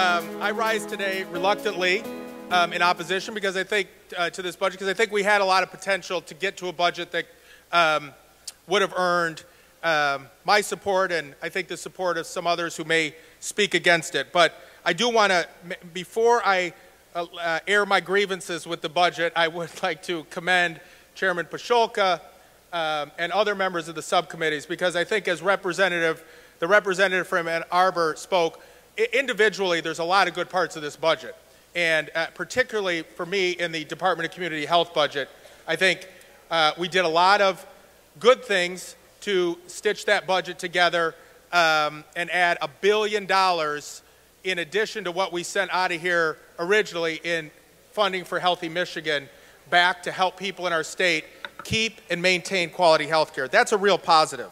I rise today reluctantly in opposition because I think to this budget, because I think we had a lot of potential to get to a budget that would have earned my support, and I think the support of some others who may speak against it. But I do want to, before I air my grievances with the budget, I would like to commend Chairman Pasholka and other members of the subcommittees, because I think as the representative from Ann Arbor spoke, individually there's a lot of good parts of this budget. And particularly for me in the Department of Community Health budget, I think we did a lot of good things to stitch that budget together and add $1 billion in addition to what we sent out of here originally in funding for Healthy Michigan back to help people in our state keep and maintain quality health care. That's a real positive.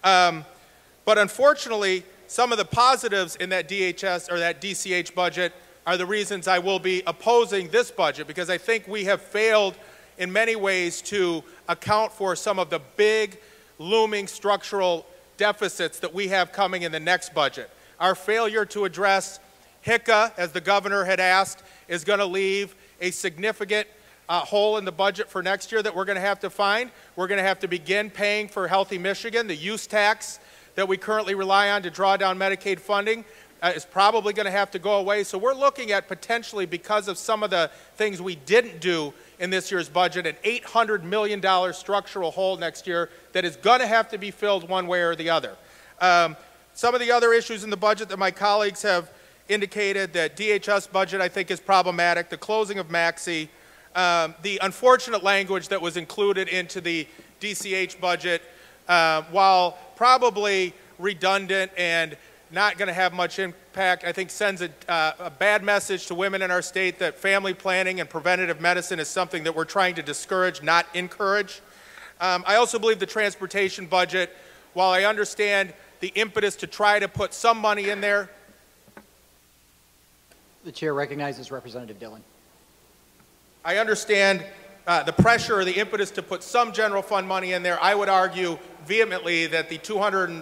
But unfortunately, some of the positives in that DHS or that DCH budget are the reasons I will be opposing this budget, because I think we have failed in many ways to account for some of the big looming structural deficits that we have coming in the next budget. Our failure to address HICA, as the governor had asked, is going to leave a significant hole in the budget for next year that we're going to have to find. We're going to have to begin paying for Healthy Michigan. The use tax that we currently rely on to draw down Medicaid funding is probably going to have to go away. So we're looking at potentially, because of some of the things we didn't do in this year's budget, an $800 million structural hole next year that is going to have to be filled one way or the other. Some of the other issues in the budget that my colleagues have indicated, that DHS budget I think is problematic, the closing of Maxey, the unfortunate language that was included into the DCH budget, while probably redundant and not going to have much impact, I think sends a bad message to women in our state that family planning and preventative medicine is something that we're trying to discourage, not encourage. I also believe the transportation budget, while I understand the impetus to try to put some money in there. The chair recognizes Representative Dillon. I understand the pressure or the impetus to put some general fund money in there. I would argue vehemently that the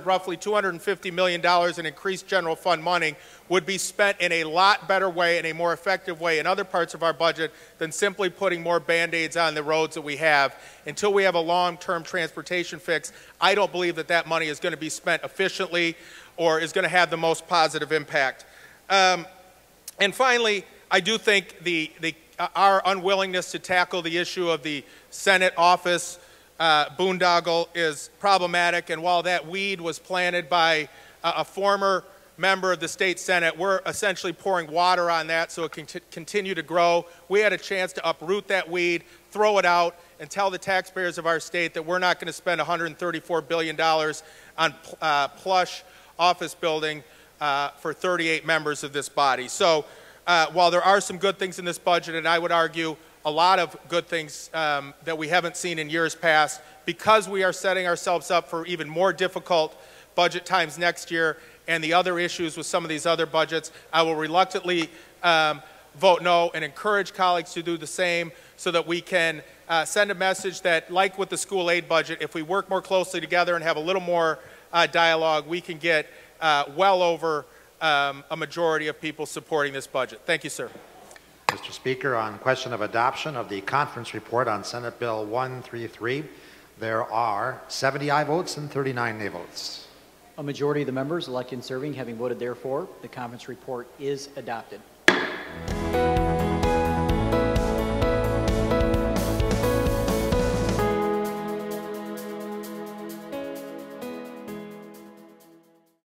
roughly $250 million in increased general fund money would be spent in a lot better way, in a more effective way in other parts of our budget than simply putting more Band-Aids on the roads that we have. Until we have a long-term transportation fix, I don't believe that that money is going to be spent efficiently or is going to have the most positive impact. And finally, I do think our unwillingness to tackle the issue of the Senate office boondoggle is problematic, and while that weed was planted by a former member of the state Senate, we're essentially pouring water on that so it can continue to grow. We had a chance to uproot that weed, throw it out, and tell the taxpayers of our state that we're not going to spend $134 billion on plush office building for 38 members of this body. So while there are some good things in this budget, and I would argue a lot of good things that we haven't seen in years past, because we are setting ourselves up for even more difficult budget times next year and the other issues with some of these other budgets, I will reluctantly vote no and encourage colleagues to do the same so that we can send a message that, like with the school aid budget, if we work more closely together and have a little more dialogue, we can get well over a majority of people supporting this budget. Thank you, sir. Mr. Speaker, on question of adoption of the conference report on Senate Bill 133, there are 70 aye votes and 39 nay votes. A majority of the members elected and serving having voted therefore, the conference report is adopted.